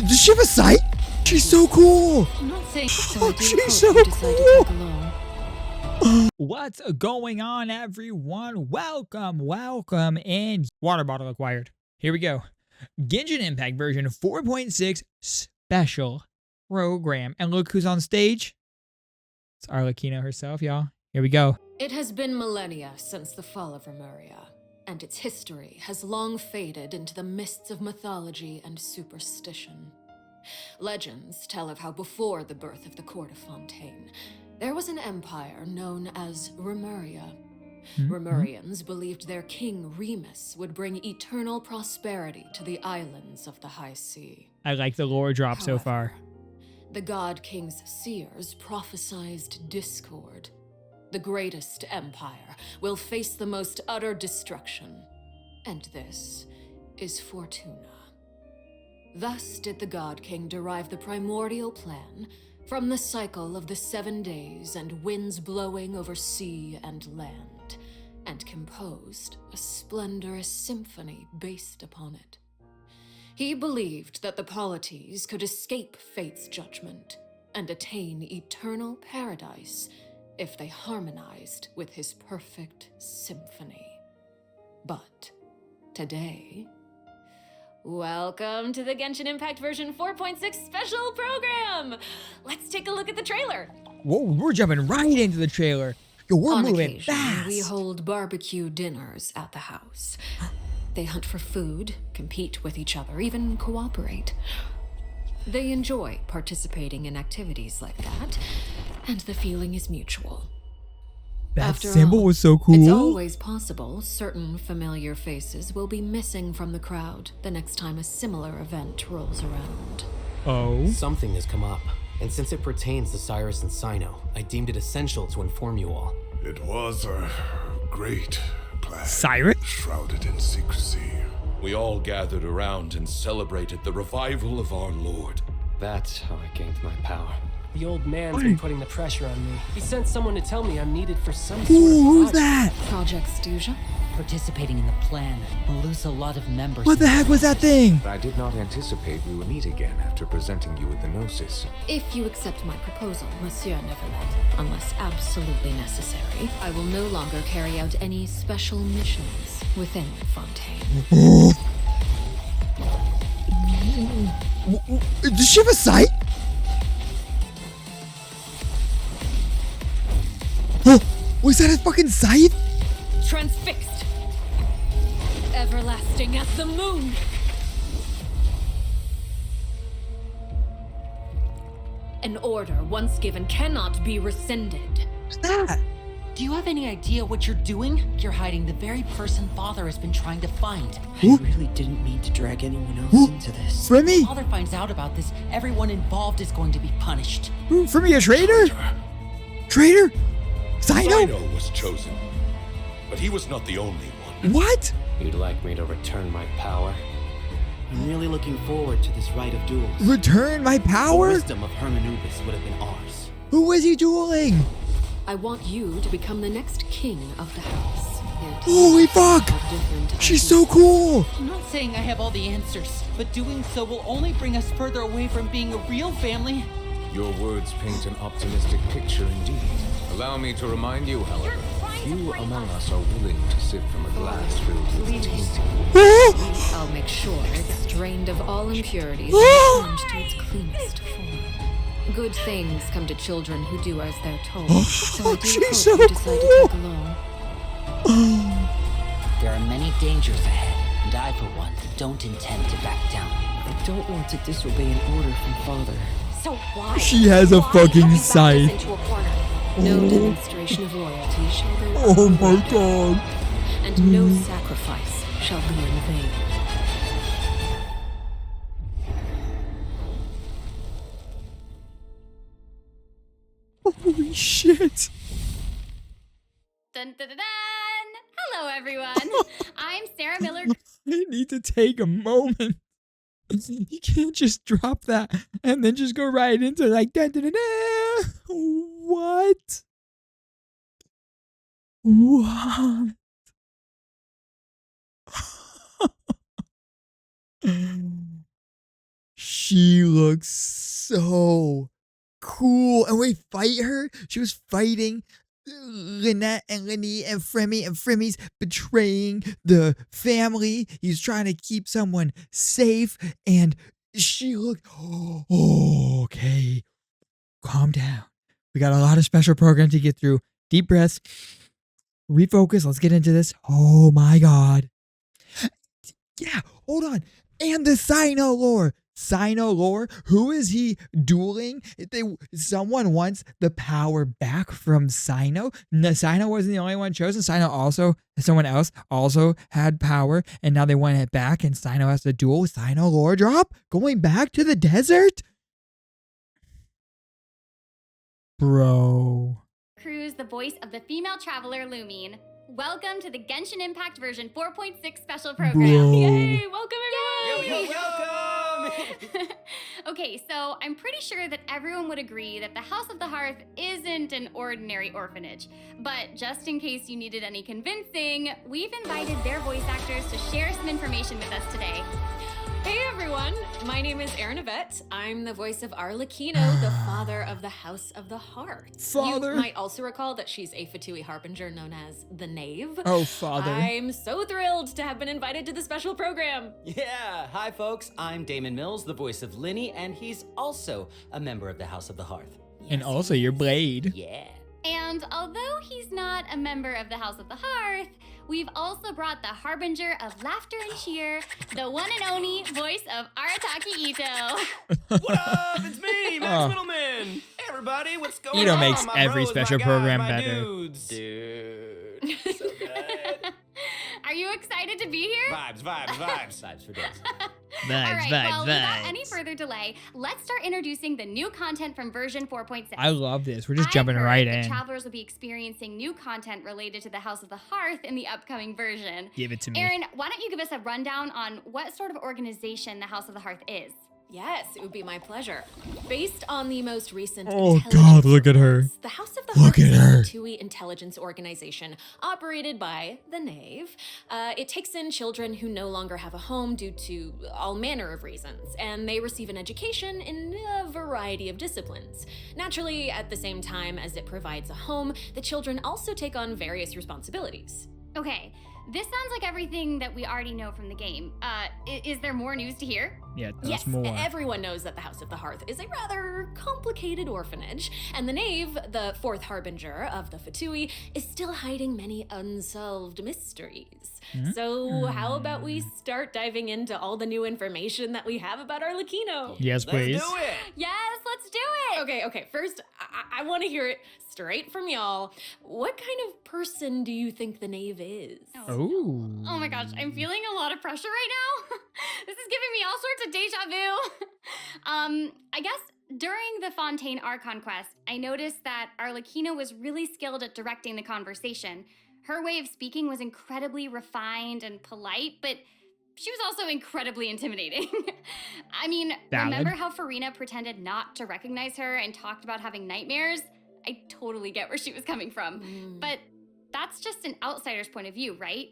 Does she have a scythe? She's so cool. I'm not saying Oh, she's so cool. What's going on, everyone? Welcome, and water bottle acquired. Here we go. Genshin Impact version 4.6 special program. And look who's on stage. It's Arlecchino herself, y'all. Here we go. It has been millennia since the fall of Remuria, and its history has long faded into the mists of mythology and superstition. Legends tell of how before the birth of the court of Fontaine, there was an empire known as Remuria. Remurians believed their king Remus would bring eternal prosperity to the islands of the high sea. I like the lore drop so far. The God King's seers prophesized discord. The greatest empire will face the most utter destruction. And this is Fortuna. Thus did the God King derive the primordial plan from the cycle of the 7 days and winds blowing over sea and land, and composed a splendorous symphony based upon it. He believed that the polities could escape fate's judgment and attain eternal paradise if they harmonized with his perfect symphony. But today, welcome to the Genshin Impact version 4.6 special program! Let's take a look at the trailer. Whoa, we're jumping right into the trailer. Yo, we're On moving occasion, fast. we hold barbecue dinners at the house. They hunt for food, compete with each other, even cooperate. They enjoy participating in activities like that, and the feeling is mutual. That After symbol all, was so cool. It's always possible certain familiar faces will be missing from the crowd the next time a similar event rolls around. Oh. Something has come up, and since it pertains to Cyrus and Cyno, I deemed it essential to inform you all. It was a great plan, Cyrus? shrouded in secrecy. We all gathered around and celebrated the revival of our Lord. That's how I gained my power. The old man's been putting the pressure on me. He sent someone to tell me I'm needed for some sort Ooh, of who's project. that? Project Stuja? Participating in the plan will lose a lot of members. What the heck was that thing? I did not anticipate we would meet again after presenting you with the Gnosis. If you accept my proposal, Monsieur Neverlet, unless absolutely necessary, I will no longer carry out any special missions within Fontaine. Does she have a scythe? Was that a fucking scythe? Transfixed. Everlasting as the moon. An order once given cannot be rescinded. What's that? Do you have any idea what you're doing? You're hiding the very person Father has been trying to find. Who? I really didn't mean to drag anyone else into this. Remy? Father finds out about this, everyone involved is going to be punished. For me, a traitor? Traitor? Cyno? Cyno was chosen, but he was not the only one. What? You'd like me to return my power? I'm really looking forward to this rite of duels. Return my The power? wisdom of Hermanubis would have been ours. Who was he dueling? I want you to become the next king of the house. Yet, Holy fuck! have different She's ideas. so cool! I'm not saying I have all the answers, but doing so will only bring us further away from being a real family. Your words paint an optimistic picture indeed. Allow me to remind you, however, few among us are willing to sip from a glass filled with tainted. I'll make sure it's drained of all impurities and returned to its cleanest form. Good things come to children who do as they're told, so I do she's hope so you decide to cool. take along. There are many dangers ahead, and I, for one, don't intend to back down. I don't want to disobey an order from Father. So why? She has a fucking scythe. Into a corner. No demonstration of loyalty shall go Oh my unrewarded, god. and no sacrifice shall be in vain. Holy shit. Dun, dun, dun, dun. Hello, everyone. I'm Sarah Miller. I need to take a moment. You can't just drop that and then just go right into like da da da da. What? What? She looks so cool. And we fight her. She was fighting Lynette and Lenny and Fremmy's betraying the family. He's trying to keep someone safe. And she looked, oh, okay, calm down. We got a lot of special programs to get through. Deep breaths. Refocus. Let's get into this. Oh my God. Yeah, hold on. And the Sino lore. Sino lore? Who is he dueling? Someone wants the power back from Sino. No, Sino wasn't the only one chosen. Someone else also had power, and now they want it back, and Sino has to duel. Sino lore drop? Going back to the desert? Bro. Cruz, the voice of the female traveler Lumine. Welcome to the Genshin Impact version 4.6 special program. Bro. Yay! Welcome everyone! Welcome! Okay, so I'm pretty sure that everyone would agree that the House of the Hearth isn't an ordinary orphanage. But just in case you needed any convincing, we've invited their voice actors to share some information with us today. Hey everyone, my name is Erin Yvette. I'm the voice of Arlecchino, the father of the House of the Hearth. Father? You might also recall that she's a Fatui harbinger known as the Knave. Oh, father. I'm so thrilled to have been invited to the special program. Yeah, hi folks, I'm Damon Mills, the voice of Linny, and he's also a member of the House of the Hearth. And also your blade. Yeah. And although he's not a member of the House of the Hearth, we've also brought the harbinger of laughter and cheer, the one and only voice of Arataki Ito. What up? It's me, Max Middleman. Hey everybody, what's going on? Ito makes My every bros, special my program my better. Dudes. Dude, so good. Are you excited to be here? Vibes for days. All right, well, without any further delay, let's start introducing the new content from version 4.6. I love this. We're just jumping right in. The travelers will be experiencing new content related to the House of the Hearth in the upcoming version. Give it to me. Erin, why don't you give us a rundown on what sort of organization the House of the Hearth is? Yes, it would be my pleasure. Based on the most recent God, look at her. The House of the Hearth is a TUI intelligence organization operated by the Knave. It takes in children who no longer have a home due to all manner of reasons, and they receive an education in a variety of disciplines. Naturally, at the same time as it provides a home, the children also take on various responsibilities. Okay, this sounds like everything that we already know from the game. Is there more news to hear? Yeah, yes, more. Everyone knows that the House of the Hearth is a rather complicated orphanage, and the Knave, the fourth harbinger of the Fatui, is still hiding many unsolved mysteries. So how about we start diving into all the new information that we have about Arlecchino? Yes, please. Let's do it. Yes, let's do it! Okay, first, I want to hear it straight from y'all. What kind of person do you think the Knave is? Oh my gosh, I'm feeling a lot of pressure right now. This is giving me all sorts of deja vu. I guess during the Fontaine Archon quest, I noticed that Arlecchino was really skilled at directing the conversation. Her way of speaking was incredibly refined and polite, but she was also incredibly intimidating. I mean, remember how Farina pretended not to recognize her and talked about having nightmares? I totally get where she was coming from. But that's just an outsider's point of view, right?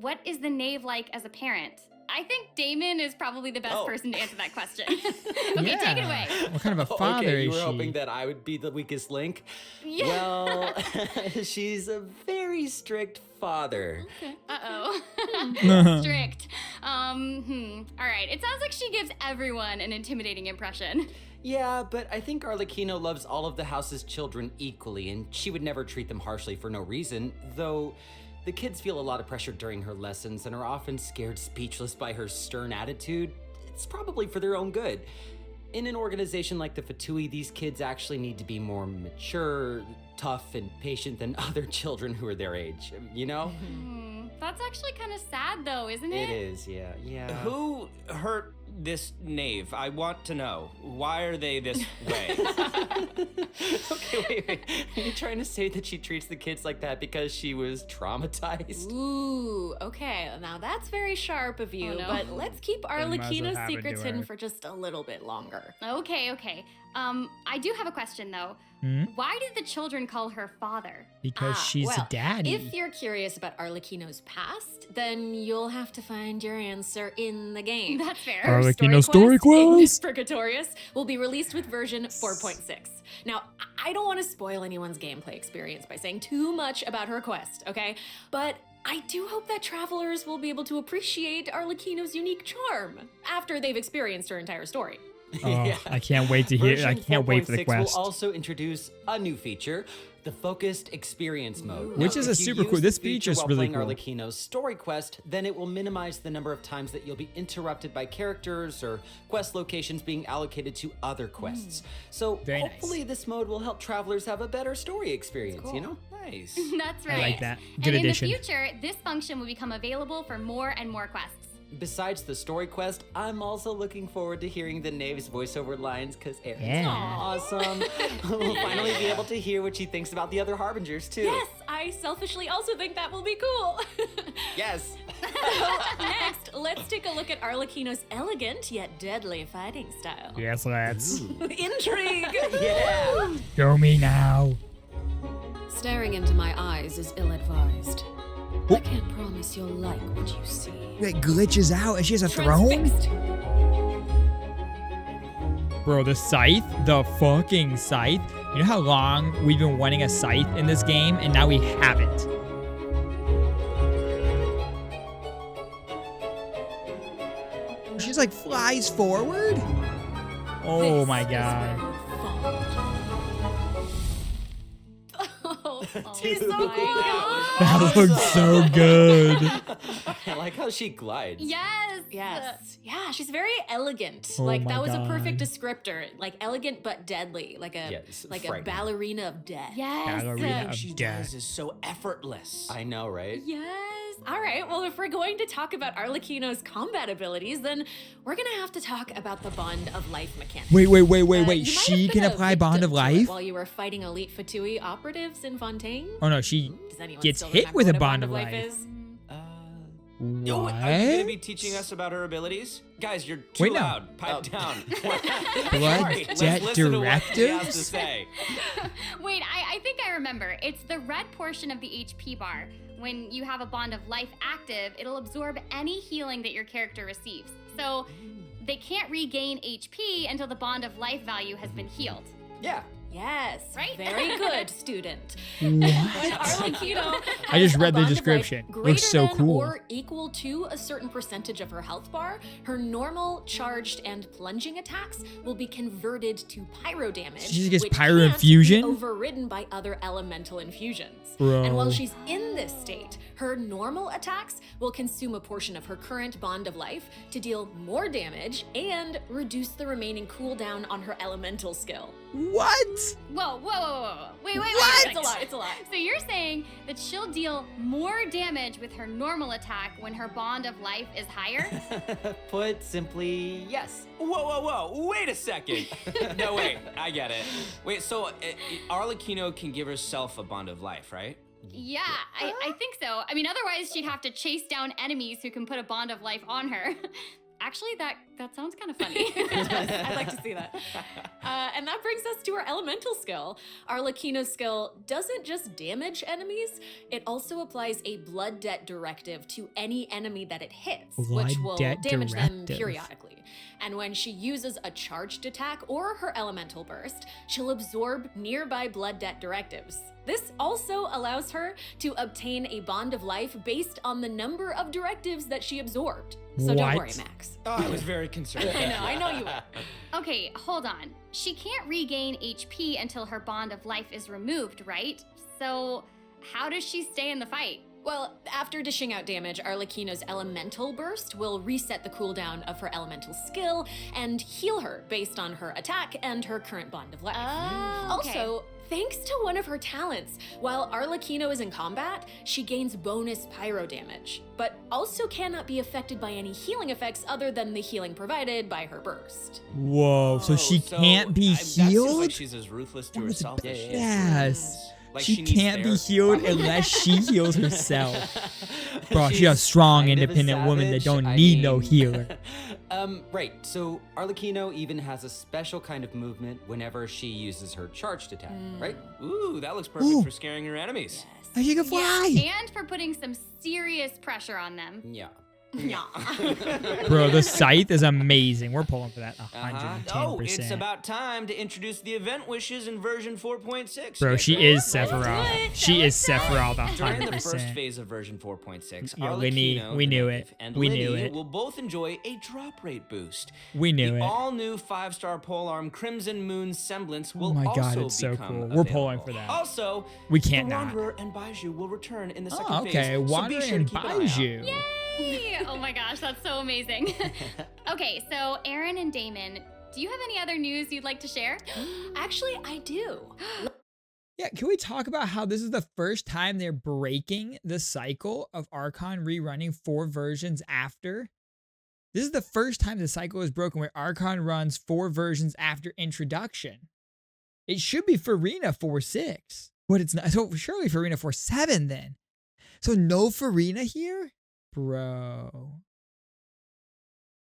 What is the Knave like as a parent? I think Damon is probably the best person to answer that question. Okay, take it away. What kind of a father okay, you is were she? hoping that I would be the weakest link? Yeah. Well, she's a very strict father. Okay. Uh-oh. Strict. All right. It sounds like she gives everyone an intimidating impression. Yeah, but I think Arlecchino loves all of the house's children equally, and she would never treat them harshly for no reason, though the kids feel a lot of pressure during her lessons and are often scared speechless by her stern attitude. It's probably for their own good. In an organization like the Fatui, these kids actually need to be more mature, tough, and patient than other children who are their age, you know? That's actually kind of sad, though, isn't it? It is, yeah. Who hurt this Knave? I want to know. Why are they this way? Okay, wait. Are you trying to say that she treats the kids like that because she was traumatized? Ooh, okay. Now that's very sharp of you, but let's keep Arlecchino's secrets hidden for just a little bit longer. Okay. I do have a question, though. Why did the children call her father? Because she's a daddy. If you're curious about Arlecchino's past, then you'll have to find your answer in the game. That's fair. Arlecchino story quest. Purgatorius will be released with version 4.6. Now, I don't want to spoil anyone's gameplay experience by saying too much about her quest, okay? But I do hope that travelers will be able to appreciate Arlecchino's unique charm after they've experienced her entire story. Oh, yeah. I can't wait to hear. I can't wait for the 4.6 quest. will also introduce a new feature, the focused experience mode. Which is a super cool. This feature is really cool. While playing Arlecchino's story quest, then it will minimize the number of times that you'll be interrupted by characters or quest locations being allocated to other quests. So hopefully this mode will help travelers have a better story experience, you know? Nice. That's right. I like that. Good and addition. In the future, this function will become available for more and more quests. Besides the story quest, I'm also looking forward to hearing the Knave's voiceover lines because Erin's awesome. We'll finally be able to hear what she thinks about the other Harbingers too. Yes, I selfishly also think that will be cool. Yes. Next, let's take a look at Arlecchino's elegant yet deadly fighting style. Yes, let's. Intrigue! Yeah. Show me now. Staring into my eyes is ill-advised. I can't promise you'll like what you see. It glitches out and she has a throne? Bro, the scythe? The fucking scythe? You know how long we've been wanting a scythe in this game and now we have it? She's like flies forward? Oh my god. She's so cool. That looks so good. I like how she glides. Yes. Yes. Yeah, she's very elegant. Oh like my that was God. a perfect descriptor. Like elegant but deadly. Like a a ballerina of death. Yes. Ballerina What she of death. does is so effortless. I know, right? Yes. All right. Well, if we're going to talk about Arlecchino's combat abilities, then we're gonna have to talk about the Bond of Life mechanic. Wait. You might have She been can a apply Bond victim of to it Life? while you were fighting elite Fatui operatives in Fontaine. Oh no, she Does anyone gets still hit remember with a what Bond of Life. is? Yo, are you gonna What? be teaching us about her abilities? Guys, you're too Wait, no. loud. Pipe down. Blood Sorry, let's debt listen to what she has to directives? say. Wait, I think I remember. It's the red portion of the HP bar. When you have a Bond of Life active, it'll absorb any healing that your character receives. So they can't regain HP until the Bond of Life value has been healed. Yeah. Yes. Right? Very good, student. What? Arlecchino I just has read a the Bond of description. Life Looks greater so than cool. Or equal to a certain percentage of her health bar, her normal, charged, and plunging attacks will be converted to pyro damage. She just gets which pyro can't infusion? be overridden by other elemental infusions. Bro. And while she's in this state, her normal attacks will consume a portion of her current Bond of Life to deal more damage and reduce the remaining cooldown on her elemental skill. What? Whoa. Wait. What? It's a lot. So you're saying that she'll deal more damage with her normal attack when her Bond of Life is higher? Put simply, yes. Whoa. Wait a second. No, wait. I get it. Wait, so Arlecchino can give herself a Bond of Life, right? Yeah, I think so. I mean, otherwise she'd have to chase down enemies who can put a Bond of Life on her. Actually, that sounds kind of funny. I'd like to see that. And that brings us to our elemental skill. Arlecchino's skill doesn't just damage enemies, it also applies a blood debt directive to any enemy that it hits, which will damage them periodically. And when she uses a charged attack or her elemental burst, she'll absorb nearby blood debt directives. This also allows her to obtain a Bond of Life based on the number of directives that she absorbed. So don't worry, Max. Oh, I was very concerned. I know you were. Okay, hold on. She can't regain HP until her Bond of Life is removed, right? So how does she stay in the fight? Well, after dishing out damage, Arlecchino's elemental burst will reset the cooldown of her elemental skill and heal her based on her attack and her current Bond of Life. Oh, okay. Also, thanks to one of her talents, while Arlecchino is in combat, she gains bonus pyro damage, but also cannot be affected by any healing effects other than the healing provided by her burst. Whoa, so she can't be That seems healed? like she's as ruthless to herself as she is. Yes. Like she she needs can't be therapy. healed unless she heals herself. Bro, she's a strong, independent woman that don't need no healer. Right. So Arlecchino even has a special kind of movement whenever she uses her charged attack, right? Ooh, that looks perfect for scaring her enemies. Yes. You can fly. Yeah, and for putting some serious pressure on them. Yeah. Yeah. Bro, the scythe is amazing. We're pulling for that 110%. Oh, it's about time to introduce the event wishes in version 4.6. Bro, she is Sephiroth. She is Sephiroth 100%. During the first phase of version 4.6, Yeah, Arlecchino, we knew the it. Knave, and We Liddy knew it. will both enjoy a drop rate boost. We knew the it. all-new 5-star polearm Crimson Moon Semblance will Oh my God, also it's so become cool. We're available. pulling for that. Also, We can't the not. Wanderer and Baiju will return in the second Oh, okay. phase. Wanderer so be sure and to keep an eye out. Baiju. Yay! Oh my gosh, that's so amazing. Okay, so Aaron and Damon, do you have any other news you'd like to share? Actually, I do. Yeah, can we talk about how this is the first time they're breaking the cycle of Archon rerunning 4 versions after? This is the first time the cycle is broken where Archon runs 4 versions after introduction. It should be Farina 4.6, but it's not. So surely Farina 4.7 then. So no Farina here? Bro.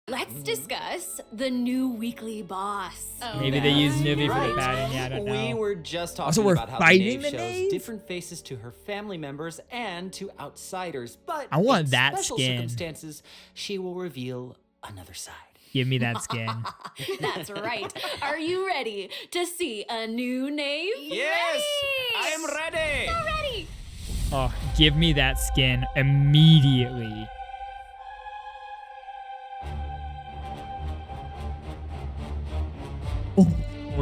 Let's discuss the new weekly boss. Maybe they use Nivi for the padding. Yeah, I don't know. We were just talking Also, we're about how fighting the the Knave shows Knave? different faces to her family members and to outsiders, but I want in that special skin. circumstances, she will reveal another side. Give me that skin. That's right. Are you ready to see a new Knave? Yes, I am ready. So ready. Oh, give me that skin immediately. Oh,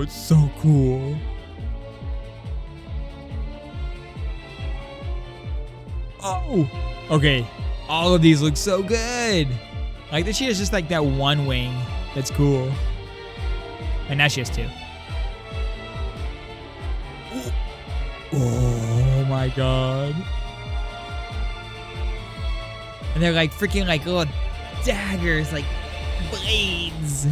it's so cool. Oh, okay. All of these look so good. Like that she has just like that one wing. That's cool. And now she has 2. Oh my god. And they're like freaking like little daggers, like blades.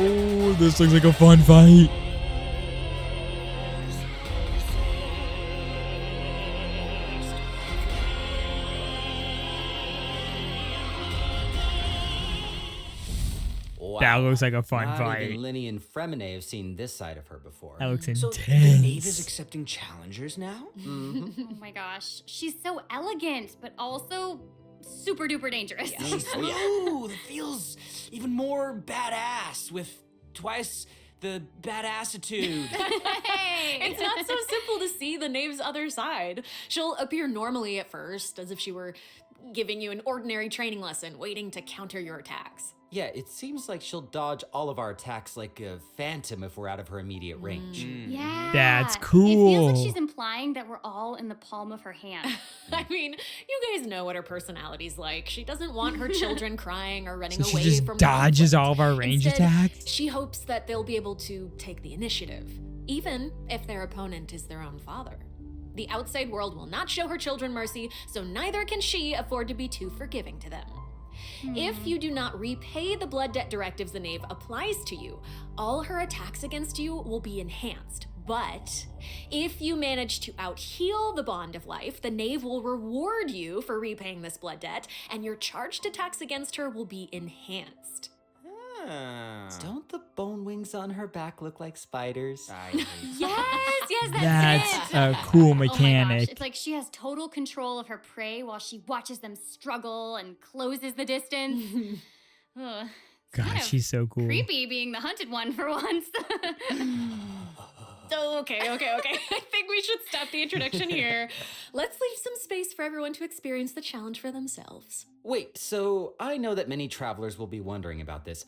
Oh, this looks like a fun fight. Wow. That looks like a fun Not fight. Even Linny and Fremine have seen this side of her before. That looks So intense. the Knave is accepting challengers now? Oh my gosh, she's so elegant, but also super duper dangerous. Smooth. It feels even more badass with twice the badassitude. Hey! It's not so simple to see the Knave's other side. She'll appear normally at first, as if she were giving you an ordinary training lesson, waiting to counter your attacks. Yeah, it seems like she'll dodge all of our attacks like a phantom if we're out of her immediate range. Yeah. That's It feels cool. like she's implying that we're all in the palm of her hand. I mean, you guys know what her personality's like. She doesn't want her children crying or running So away she just from dodges conflict. all of our range Instead, attacks? She hopes that they'll be able to take the initiative, even if their opponent is their own father. The outside world will not show her children mercy, so neither can she afford to be too forgiving to them. If you do not repay the blood debt directives the Knave applies to you, all her attacks against you will be enhanced. But if you manage to out-heal the bond of life, the Knave will reward you for repaying this blood debt, and your charged attacks against her will be enhanced. Don't the bone wings on her back look like spiders? Yes, That's it. a cool Oh my gosh, mechanic. it's like she has total control of her prey while she watches them struggle and closes the distance. Ugh, it's kind God, of she's so cool. creepy being the hunted one for once. Okay. I think we should stop the introduction here. Let's leave some space for everyone to experience the challenge for themselves. Wait, so I know that many travelers will be wondering about this.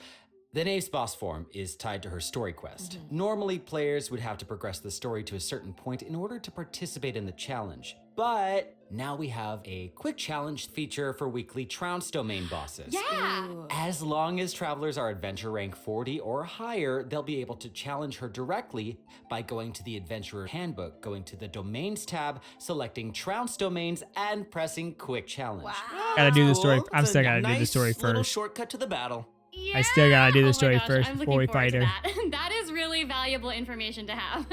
The Knave's boss form is tied to her story quest. Normally, players would have to progress the story to a certain point in order to participate in the challenge. But now we have a quick challenge feature for weekly Trounce domain bosses. Yeah. As long as travelers are adventure rank 40 or higher, they'll be able to challenge her directly by going to the Adventurer Handbook, going to the Domains tab, selecting Trounce domains, and pressing Quick Challenge. Gotta do the story. Cool. I'm It's still a gotta do the nice story little first. shortcut to the battle. Yeah. I still gotta do the story gosh, first I'm before we looking forward fight to her. That. That is really valuable information to have.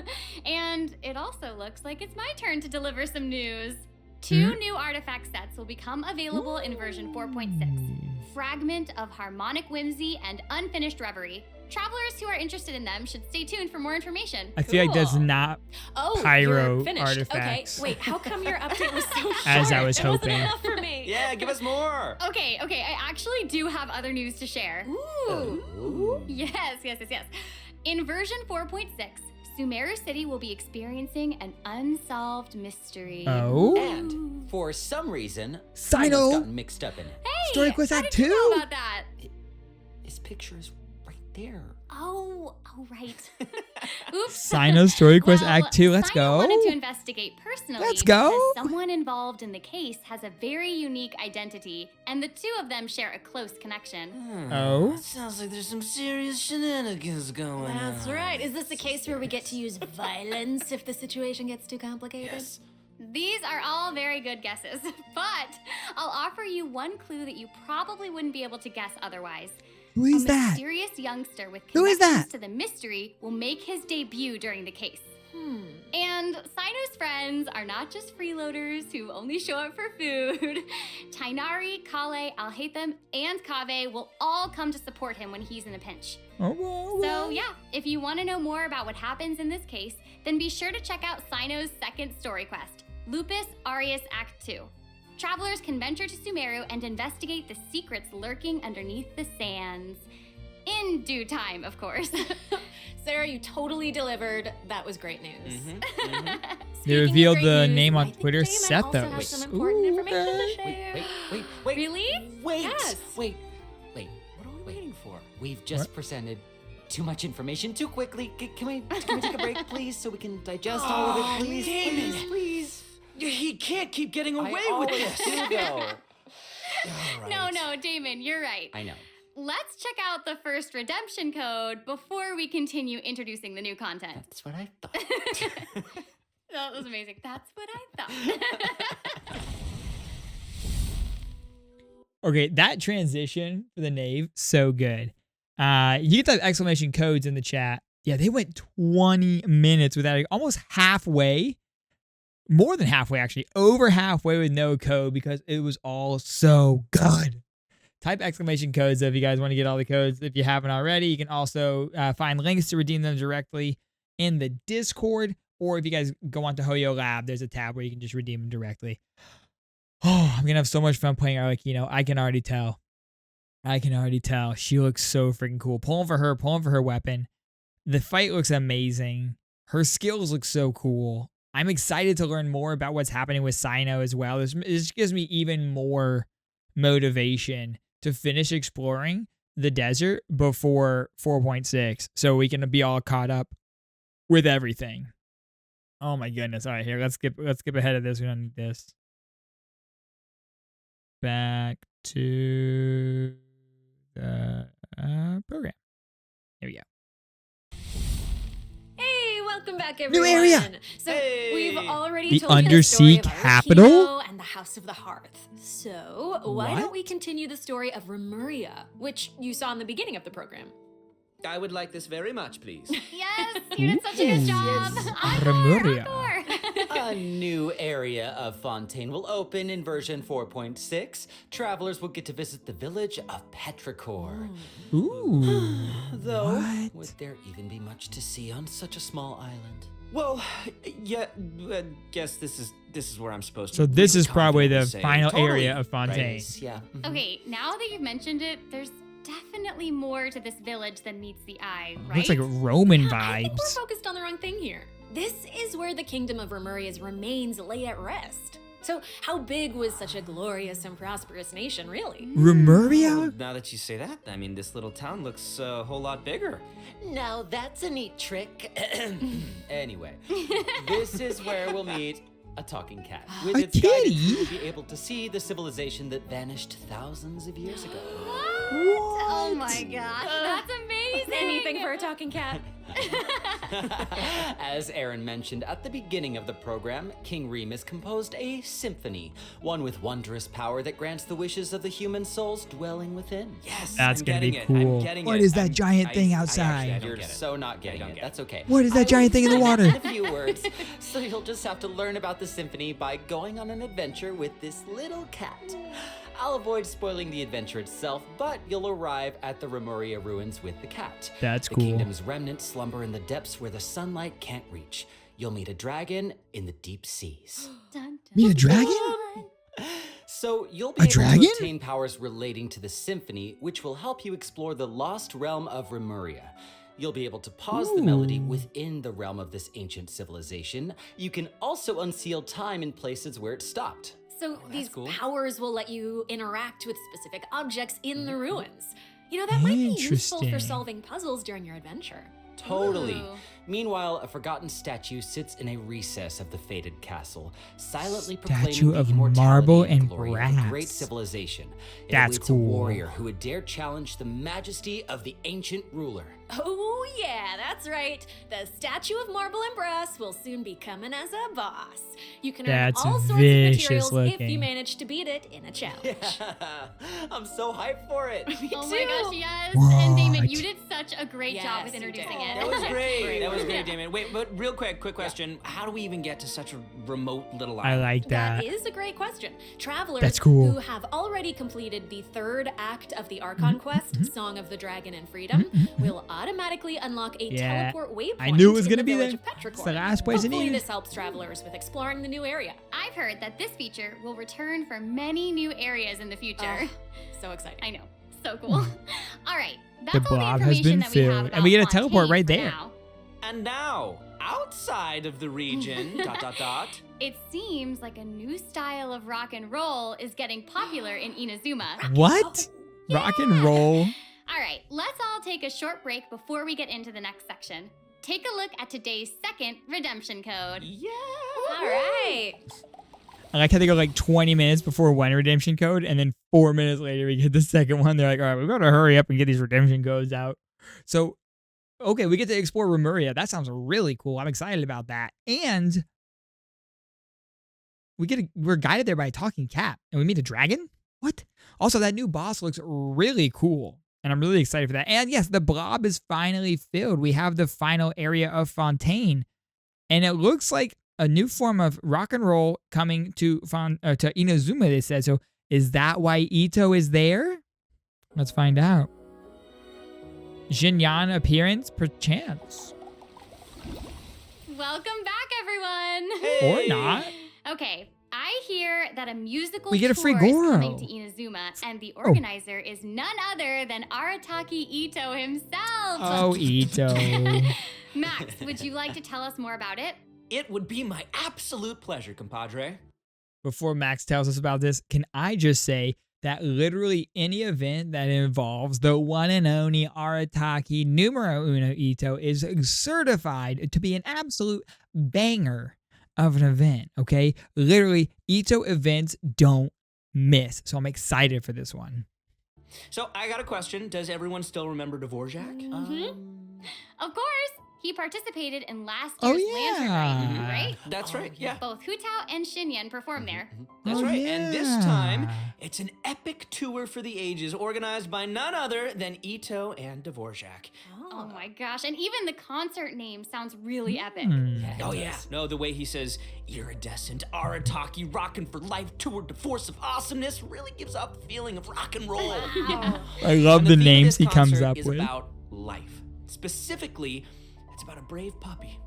And it also looks like it's my turn to deliver some news. 2 new artifact sets will become available in version 4.6. Fragment of Harmonic Whimsy and Unfinished Reverie. Travelers who are interested in them should stay tuned for more information. I feel like that's not pyro you're finished. artifacts. Okay, wait, how come your update was so short? As I was It wasn't hoping. enough for me. Yeah, give us more. Okay, I actually do have other news to share. Ooh. Yes. In version 4.6, Sumeru City will be experiencing an unsolved mystery. Oh? And for some reason, Cyno gotten mixed up in it. Hey, Story Quest how Act did you 2? know about that? His picture is right there. Oh, right. Oops. Cyno Story Quest Well, Act 2, let's Cyno go. wanted to investigate personally. Let's go. Because someone involved in the case has a very unique identity, and the two of them share a close connection. Oh? Sounds like there's some serious shenanigans going on. That's right. Is this the case where we get to use violence if the situation gets too complicated? Yes. These are all very good guesses, but I'll offer you one clue that you probably wouldn't be able to guess otherwise. Who is A that? mysterious youngster with Who is connections that? to the mystery will make his debut during the case. And Cyno's friends are not just freeloaders who only show up for food. Tainari, Kale, Alhaitham, and Kaveh will all come to support him when he's in a pinch. So yeah, if you want to know more about what happens in this case, then be sure to check out Cyno's second story quest, Lupus Aureus Act 2. Travelers can venture to Sumeru and investigate the secrets lurking underneath the sands. In due time, of course. Sarah, you totally delivered. That was great news. They revealed the name I on think Twitter, Damon also SCYTHE. has some important information to Wait, share. wait. Really? Wait. Yes. Wait. What are we waiting for? We've just presented too much information too quickly. Can we take a break, please, so we can digest all of it, please? Damon. Please. He can't keep getting away I with always this. do, though. No, Damon, you're right. I know. Let's check out the first redemption code before we continue introducing the new content. That's what I thought. That was amazing. That's what I thought. Okay, that transition for the Knave, so good. You get the exclamation codes in the chat. Yeah, they went 20 minutes without almost halfway. More than halfway, actually. Over halfway with no code because it was all so good. Type exclamation codes if you guys want to get all the codes. If you haven't already, you can also find links to redeem them directly in the Discord. Or if you guys go on to Hoyo Lab, there's a tab where you can just redeem them directly. Oh, I'm going to have so much fun playing Arlecchino. I can already tell. She looks so freaking cool. Pulling for her weapon. The fight looks amazing. Her skills look so cool. I'm excited to learn more about what's happening with Cyno as well. This gives me even more motivation to finish exploring the desert before 4.6 so we can be all caught up with everything. Oh my goodness. All right, here, let's skip ahead of this. We don't need this. Back to the program. Here we go. Hey, welcome back, everyone. New area. So we've already The told you the undersea story of capital? Arlecchino and the House of the Hearth. So why What? don't we continue the story of Remuria, which you saw in the beginning of the program? I would like this very much, please. Yes, you did such a good job. Remuria. A new area of Fontaine will open in version 4.6. Travelers will get to visit the village of Petrichor. Ooh. Though, What? would there even be much to see on such a small island? Well, yeah, guess this is where I'm supposed to. So this really is probably the confidently say- final Totally. area of Fontaine. Right, yeah. Okay, now that you've mentioned it, there's definitely more to this village than meets the eye, right? Looks like Roman I think we're vibes. focused on the wrong thing here. This is where the kingdom of Remuria's remains lay at rest. So how big was such a glorious and prosperous nation, really? Remuria? Now that you say that, I mean, this little town looks a whole lot bigger. Now that's a neat trick. Anyway, this is where we'll meet a talking cat. With A its guidance, kitty? we'll be able to see the civilization that vanished thousands of years ago. Oh my gosh, that's amazing. Anything for a talking cat. As Aaron mentioned at the beginning of the program, King Remus composed a symphony, one with wondrous power that grants the wishes of the human souls dwelling within. Yes, That's I'm gonna be getting it. cool. I'm getting What it. is that giant thing outside? You're so not getting it. That's okay. What is that giant thing in the water? In a few words, so you'll just have to learn about the symphony by going on an adventure with this little cat. I'll avoid spoiling the adventure itself, but you'll arrive at the Remuria ruins with the cat. That's cool. The kingdom's remnants slumber in the depths where the sunlight can't reach. You'll meet a dragon in the deep seas. Meet a dragon? So you'll be able to obtain powers relating to the symphony, which will help you explore the lost realm of Remuria. You'll be able to pause the melody within the realm of this ancient civilization. You can also unseal time in places where it stopped. So these powers will let you interact with specific objects in the ruins. You know, that might be useful for solving puzzles during your adventure. Totally. Ooh. Meanwhile, a forgotten statue sits in a recess of the fated castle, silently Statue proclaiming the of immortality marble and and glory of a great brass. civilization. It That's awaits cool. a warrior who would dare challenge the majesty of the ancient ruler. Oh yeah, that's right. The statue of marble and brass will soon be coming as a boss. You can earn That's all sorts of vicious materials if looking. you manage to beat it in a challenge. I'm so hyped for it. Oh my gosh, yes. What? And Damon, you did such a great job with Yes, you introducing did. it. That was great. That was great, Damon. Wait, but real quick question. How do we even get to such a remote little I island? like that. That is a great question. Travelers That's cool. who have already completed the third act of the Archon quest, Song of the Dragon and Freedom, will automatically unlock a Yeah, teleport waypoint I knew it was in gonna the be village there. of Petrichor. It's the last place I Hopefully needed. this helps travelers with exploring the new area. I've heard that this feature will return for many new areas in the future. So exciting. I know. So cool. All right. That's The all blob the has information been that we have filled. about And we get a Fontaine teleport right for there. now. And now, outside of the region, ... It seems like a new style of rock and roll is getting popular in Inazuma. What? Rock and roll? All right, let's all take a short break before we get into the next section. Take a look at today's second redemption code. Yeah. All right. I like how they go like 20 minutes before one redemption code, and then 4 minutes later we get the second one. They're like, all right, we gotta hurry up and get these redemption codes out. So, okay, we get to explore Remuria. That sounds really cool. I'm excited about that. And we're guided there by a talking cat, and we meet a dragon? What? Also, that new boss looks really cool, and I'm really excited for that. And yes, the blob is finally filled. We have the final area of Fontaine, and it looks like a new form of rock and roll coming to Inazuma, they said. So is that why Ito is there? Let's find out. Jinyan appearance, perchance. Welcome back, everyone. Or not. Okay, I hear that a musical We get a free tour is Goro. coming to Inazuma, and the organizer is none other than Arataki Ito himself. Oh, Ito. Max, would you like to tell us more about it? It would be my absolute pleasure, compadre. Before Max tells us about this, can I just say that literally any event that involves the one and only Arataki numero uno Ito is certified to be an absolute banger of an event, okay? Literally, Ito events don't miss. So I'm excited for this one. So I got a question. Does everyone still remember Dvorak? Of course. He participated in last Oh, year's yeah. Lantern Rite, right? That's right, yeah. Both Hu Tao and Xinyan performed there. That's Oh, right. And this yeah. time, it's an epic tour for the ages organized by none other than Ito and Dvorak. Oh my gosh. And even the concert name sounds really epic. Oh, yeah. No, the way he says, iridescent, Arataki, rockin' for life, tour de force of awesomeness really gives off the feeling of rock and roll. Wow. I love And the theme of names this he comes concert up is with. about life. Specifically, it's about a brave puppy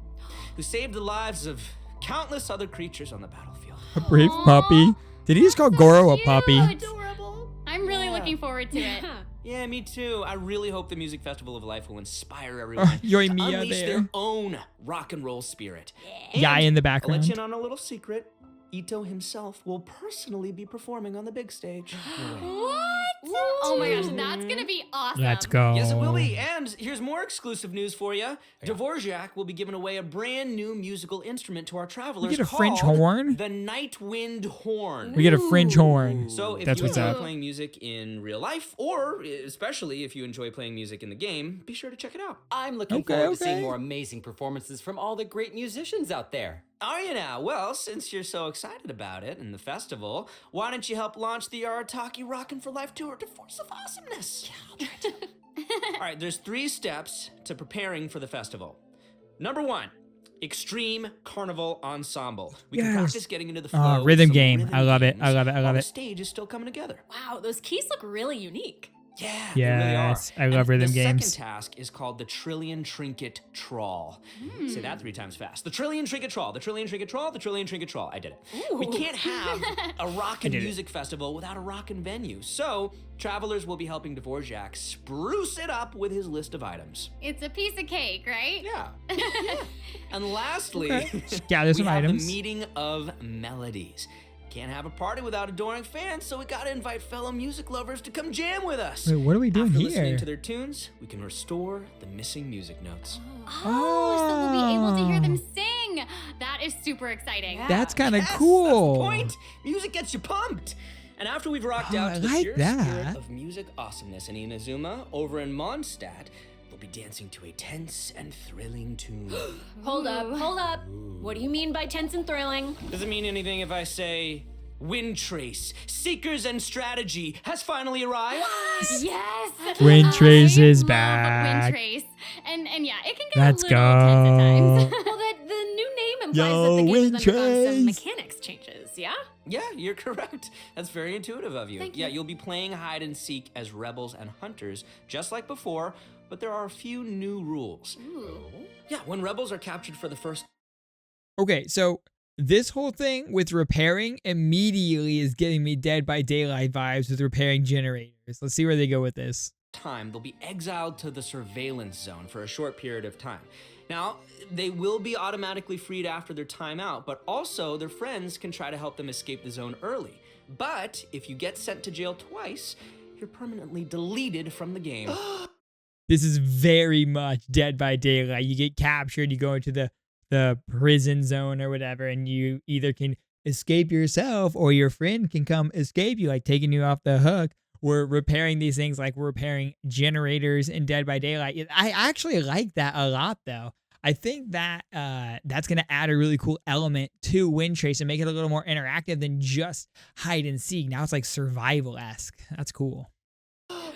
who saved the lives of countless other creatures on the battlefield. A brave puppy. Did he just call Goro a puppy? Adorable. I'm really looking forward to it. Yeah, me too. I really hope the Music Festival of Life will inspire everyone Yoy to Mia unleash there. their own rock and roll spirit. Guy in the I'll let background. you in on a little secret. Ito himself will personally be performing on the big stage. What? Oh my gosh, that's gonna be awesome. Let's go. Yes, it will be. And here's more exclusive news for you. Dvorak will be giving away a brand new musical instrument to our travelers. We get a called French horn? The Nightwind Horn. We get a French horn. So if That's you what's enjoy up. playing music in real life, or especially if you enjoy playing music in the game, be sure to check it out. I'm looking forward to seeing more amazing performances from all the great musicians out there. Are you now? Well, since you're so excited about it and the festival, why don't you help launch the Arataki Rockin' for Life Tour to Force of Awesomeness? Yeah, I'll try to. All right, there's 3 steps to preparing for the festival. Number 1, Extreme Carnival Ensemble. We can practice getting into the flow. Oh, rhythm game. I love it. I love it. I love The it. stage is still coming together. Wow, those keys look really unique. Yeah, Yes, they really are. I love rhythm the games. second task is called the Trillion Trinket Trawl. Say that 3 times fast. The Trillion Trinket Trawl, the Trillion Trinket Trawl, the Trillion Trinket Trawl. I did it. We can't have a rockin' music festival without a rockin' venue. So, travelers will be helping Dvorak spruce it up with his list of items. It's a piece of cake, right? Yeah. And lastly, Gather some we have items. the Meeting of Melodies. Can't have a party without adoring fans, so we gotta invite fellow music lovers to come jam with us. Wait, what are we doing After here? listening to their tunes, we can restore the missing music notes. Oh, so we'll be able to hear them sing. That is super exciting. That's kind of Yes, cool. That's the point. Music gets you pumped. And after we've rocked out I to the like pure that. spirit of music awesomeness in Inazuma, over in Mondstadt, we'll be dancing to a tense and thrilling tune. Hold up. What do you mean by tense and thrilling? Does it mean anything if I say Wind Trace, Seekers and Strategy has finally arrived? Yes. Wind Trace is love back. Wind Trace. And yeah, it can get Let's a little tense at times. Well, the new name implies Yo, that the game Wind has undergone some Trace. mechanics changes, yeah? Yeah, you're correct. That's very intuitive of you. Thank Yeah, you. you'll be playing hide and seek as rebels and hunters, just like before, but there are a few new rules. Yeah, when rebels are captured for the first Okay, so this whole thing with repairing immediately is getting me Dead by Daylight vibes with repairing generators. Let's see where they go with this. time, they'll be exiled to the surveillance zone for a short period of time. Now, they will be automatically freed after their time out, but also their friends can try to help them escape the zone early. But if you get sent to jail twice, you're permanently deleted from the game. This is very much Dead by Daylight. You get captured, you go into the prison zone or whatever, and you either can escape yourself or your friend can come escape you, like taking you off the hook. We're repairing these things like we're repairing generators in Dead by Daylight. I actually like that a lot, though. I think that that's going to add a really cool element to Wind Trace and make it a little more interactive than just hide and seek. Now it's like survival-esque. That's cool.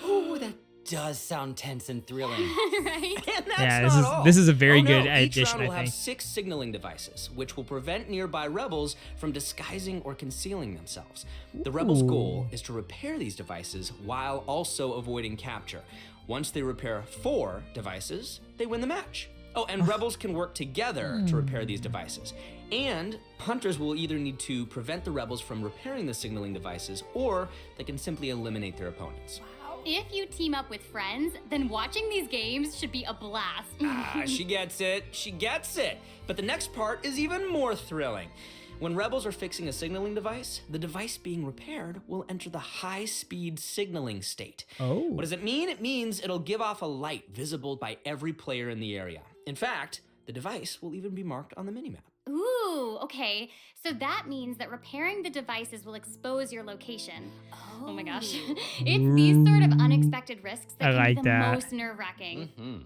Ooh, that does sound tense and thrilling. Right? And that's Yeah, not all. this is a very no. good Each addition, round will I have think. 6 signaling devices, which will prevent nearby rebels from disguising or concealing themselves. The rebels' goal is to repair these devices while also avoiding capture. Once they repair 4 devices, they win the match. Oh, and rebels can work together to repair these devices. And hunters will either need to prevent the rebels from repairing the signaling devices, or they can simply eliminate their opponents. If you team up with friends, then watching these games should be a blast. She gets it. She gets it. But the next part is even more thrilling. When rebels are fixing a signaling device, the device being repaired will enter the high-speed signaling state. Oh. What does it mean? It means it'll give off a light visible by every player in the area. In fact, the device will even be marked on the minimap. Ooh, okay. So that means that repairing the devices will expose your location. Oh my gosh. It's these sort of unexpected risks that I can like be the that. most nerve-wracking.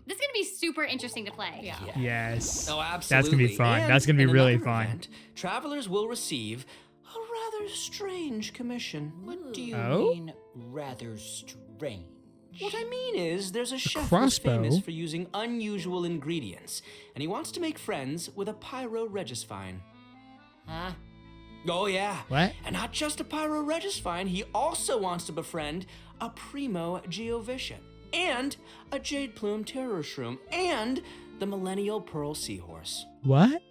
This is going to be super interesting to play. Yeah. Yes. Oh, absolutely. That's going to be fun. And That's going to be in really another fun. event, travelers will receive a rather strange commission. What do you Oh? mean, rather strange? What I mean is, there's a chef who's crossbow? famous for using unusual ingredients, and he wants to make friends with a pyroregisvine. Huh? Oh yeah. What? And not just a pyroregisvine, he also wants to befriend a primo geovician, and a jade plume terror shroom, and the millennial pearl seahorse. What?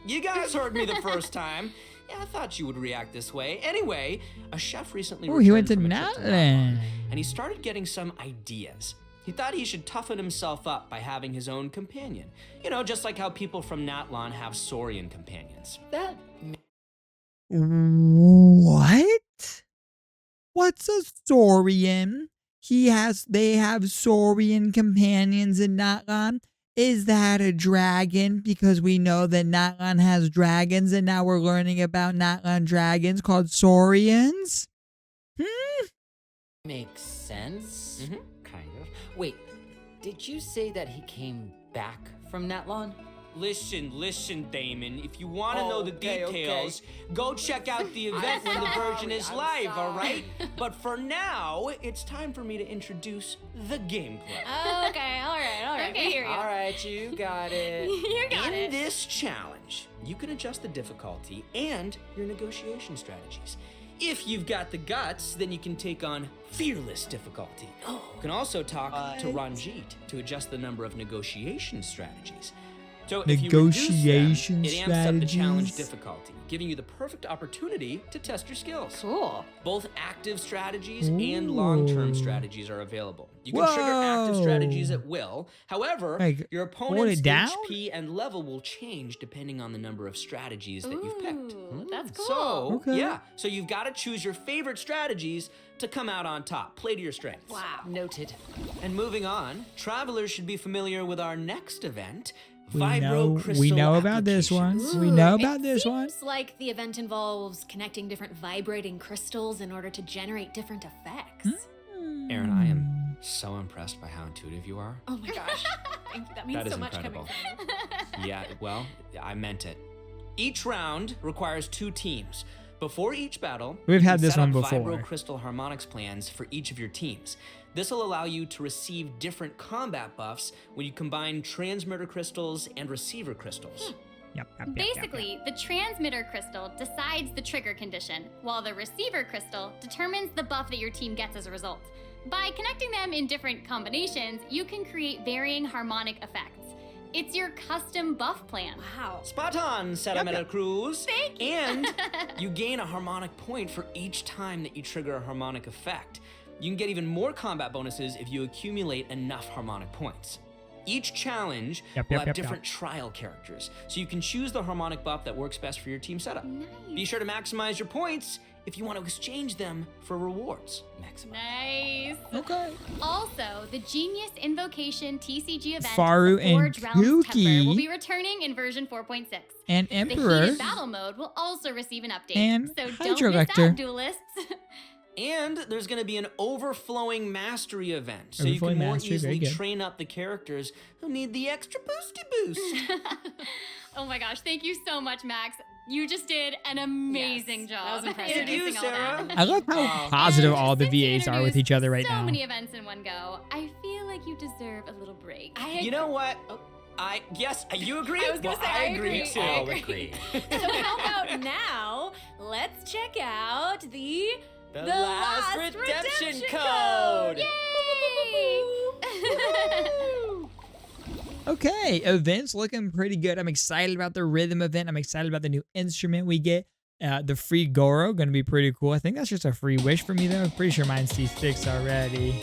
You guys heard me the first time. Yeah, I thought you would react this way. Anyway, a chef recently Oh, he went returned to from a trip to Natlan. Natlan, and he started getting some ideas. He thought he should toughen himself up by having his own companion. You know, just like how people from Natlan have Saurian companions. That What? What what's a Saurian? They have Saurian companions in Natlan. Is that a dragon? Because we know that Natlan has dragons, and now we're learning about Natlan dragons called Saurians. Makes sense. Kind of. Wait, did you say that he came back from Natlan? Listen, Damon. If you want to know the details, go check out the event when the version is live, all right? But for now, it's time for me to introduce the gameplay. Okay, all right. We hear you. All right, you got it. You got it. In this challenge, you can adjust the difficulty and your negotiation strategies. If you've got the guts, then you can take on fearless difficulty. You can also talk to Ranjit to adjust the number of negotiation strategies. So if you reduce them, it amps up the challenge difficulty, giving you the perfect opportunity to test your skills. Cool. Both active strategies and long-term strategies are available. You can trigger active strategies at will. However, your opponent's HP and level will change depending on the number of strategies that you've picked. That's cool. So you've got to choose your favorite strategies to come out on top. Play to your strengths. Wow. Noted. And moving on, travelers should be familiar with our next event, We know about this one. Seems like the event involves connecting different vibrating crystals in order to generate different effects. Aaron, I am so impressed by how intuitive you are. Oh my gosh. Thank you. That means That so is much incredible. coming from you. Yeah, well, I meant it. Each round requires 2 teams. Before each battle, We've had you this set one up before. vibro-crystal harmonics plans for each of your teams. This will allow you to receive different combat buffs when you combine transmitter crystals and receiver crystals. Basically, the transmitter crystal decides the trigger condition, while the receiver crystal determines the buff that your team gets as a result. By connecting them in different combinations, you can create varying harmonic effects. It's your custom buff plan. Wow. Spot on, Salameta Cruz. Thank you. And you gain a harmonic point for each time that you trigger a harmonic effect. You can get even more combat bonuses if you accumulate enough harmonic points. Each challenge will have different trial characters, so you can choose the harmonic buff that works best for your team setup. Nice. Be sure to maximize your points if you want to exchange them for rewards. Nice. Okay. Also, the Genius Invocation TCG event, Faru the and Forge Realms Templar, Kuki. will be returning in version 4.6. And The Emperor. heated battle mode will also receive an update. And so don't Hydra miss Lecter. out, duelists. And there's going to be an overflowing mastery event, so you Overflowing can more mastery, very easily good. train up the characters who need the extra boosty boost. Oh my gosh, thank you so much, Max. You just did an amazing job. That was impressive. introducing all that. I love how positive all the VAs are with each other right so now. many events in one go. I feel like you deserve a little break. You know what? Yes, you agree? I was gonna say, I agree. too. I I'll agree. agree. So how about now, let's check out the last redemption code. Yay! Okay, events looking pretty good. I'm excited about the rhythm event. I'm excited about the new instrument we get. The free Goro, going to be pretty cool. I think that's just a free wish for me, though. I'm pretty sure mine's C6 already.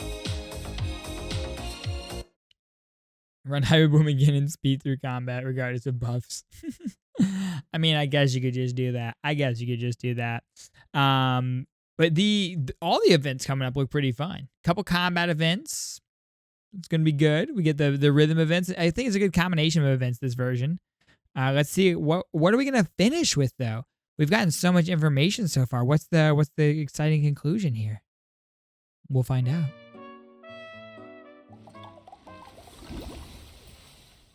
Run Hyper Boom again and speed through combat regardless of buffs. I mean, I guess you could just do that. But all the events coming up look pretty fun. Couple combat events. It's going to be good. We get the rhythm events. I think it's a good combination of events this version. Let's see what are we going to finish with though? We've gotten so much information so far. What's the exciting conclusion here? We'll find out.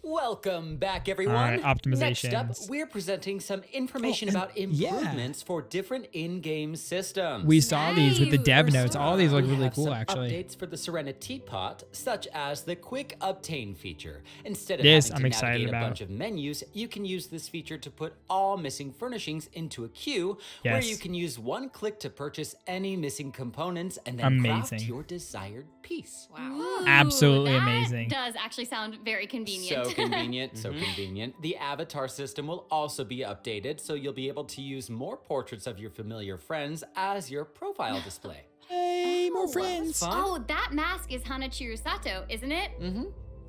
Welcome back, everyone. All right, optimizations. Next up, we're presenting some information about improvements for different in-game systems. We saw these with the dev notes. All these look We really have cool, some actually. Updates for the Serenity Pot, such as the Quick Obtain feature. Instead of This having I'm to excited navigate about. a bunch of menus, you can use this feature to put all missing furnishings into a queue, where Yes. you can use one click to purchase any missing components and then craft Amazing. your desired piece. Wow. Absolutely that amazing. Does actually sound very convenient. So convenient, so convenient. The avatar system will also be updated, so you'll be able to use more portraits of your familiar friends as your profile display. Hey, more friends. Oh, that mask is Hanachiru Sato, isn't it? Mm-hmm.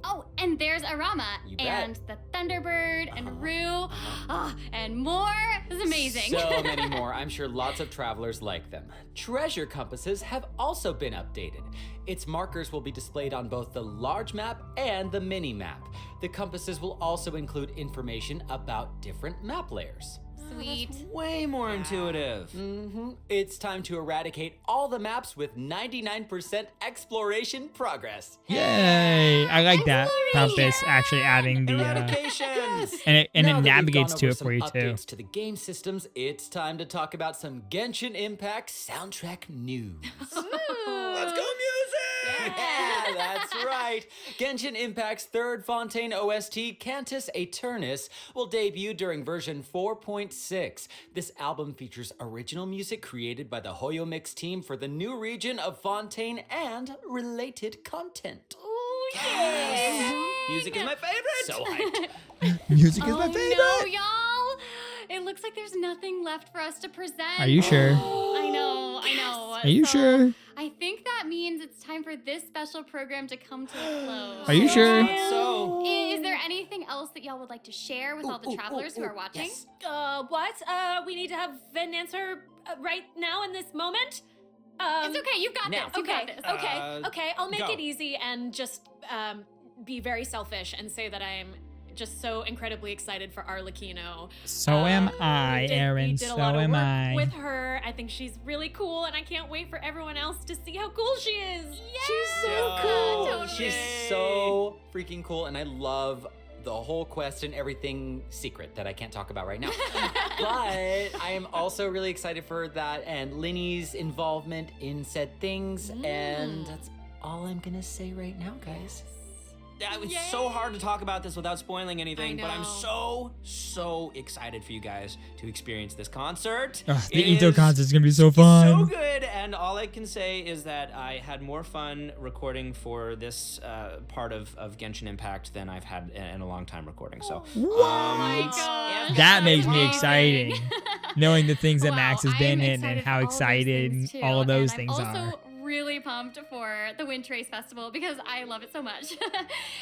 Oh, and there's Arama You bet. and the Thunderbird and Rue, and more. This is amazing. So many more. I'm sure lots of travelers like them. Treasure compasses have also been updated. Its markers will be displayed on both the large map and the mini map. The compasses will also include information about different map layers. Sweet. Way more intuitive. It's time to eradicate all the maps with 99% exploration progress. Yay! I like that compass actually adding the Eradication! and it Now that we've navigates gone to over it for you some too. updates to the game systems, it's time to talk about some Genshin Impact soundtrack news. Let's go music! Yeah, that's right. Genshin Impact's third Fontaine OST, Cantus Aeternus, will debut during version 4.6. This album features original music created by the Hoyo Mix team for the new region of Fontaine and related content. Ooh, yeah. Music is my favorite! So hyped. Music is my favorite. No, y'all. It looks like there's nothing left for us to present. Are you sure? I know. Are you sure? I think that means it's time for this special program to come to a close. Are you sure? So, Is there anything else that y'all would like to share with all the travelers who are watching? Yes. What? We need to have an answer right now in this moment? It's okay. You've got now. this. You've got this. Okay. I'll make go. it easy and just be very selfish and say that I'm just so incredibly excited for Arlecchino. So am I, we Aaron. did a So lot of am work I. with her. I think she's really cool, and I can't wait for everyone else to see how cool she is. She's so cool. She's so freaking cool, and I love the whole quest and everything secret that I can't talk about right now. But I am also really excited for that and Linny's involvement in said things, and that's all I'm gonna say right now, guys. it's so hard to talk about this without spoiling anything, but I'm know. so excited for you guys to experience this concert. The Ito concert is gonna be so fun. So good, and all I can say is that I had more fun recording for this part of Genshin Impact than I've had in a long time recording. So, Oh my gosh. That that's makes me amazing. exciting. Knowing the things that Wow, Max has been I'm in and excited how for all of those excited things, too, all of those and things I'm are. also really pumped for the Wind Trace Festival because I love it so much.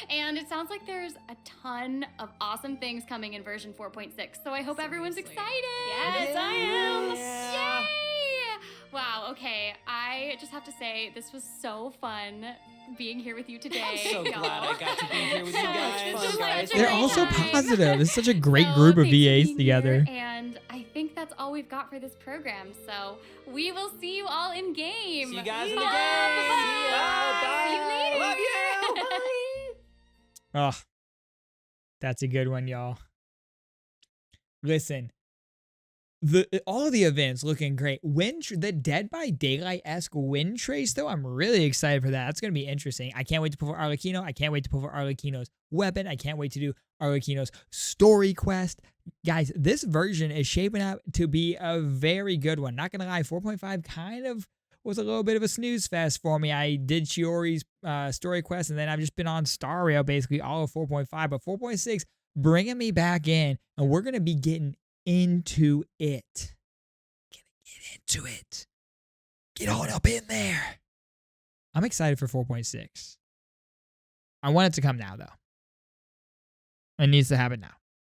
And it sounds like there's a ton of awesome things coming in version 4.6. So I hope everyone's excited. Yes, I am. Yay! Wow, okay. I just have to say, this was so fun being here with you today. I'm so y'all. glad I got to be here with you guys. This was guys. such a They're great all so time. positive. It's such a great So, group of thanks for VAs being together. here, and I think that's all we've got for this program. So we will see you all in game. See you guys in the Bye. game. Bye. See you later. Love you. Oh, that's a good one, y'all. Listen, all of the events looking great. The Dead by Daylight-esque Wind Trace, though, I'm really excited for that. That's going to be interesting. I can't wait to pull for Arlecchino. I can't wait to pull for Arlecchino's weapon. I can't wait to do Arlecchino's story quest. Guys, this version is shaping up to be a very good one. Not going to lie, 4.5 kind of was a little bit of a snooze fest for me. I did Shiori's story quest, and then I've just been on Star Rail basically all of 4.5. But 4.6 bringing me back in, and we're going to be getting into it. Get into it. Get on up in there. I'm excited for 4.6. I want it to come now, though. It needs to happen now.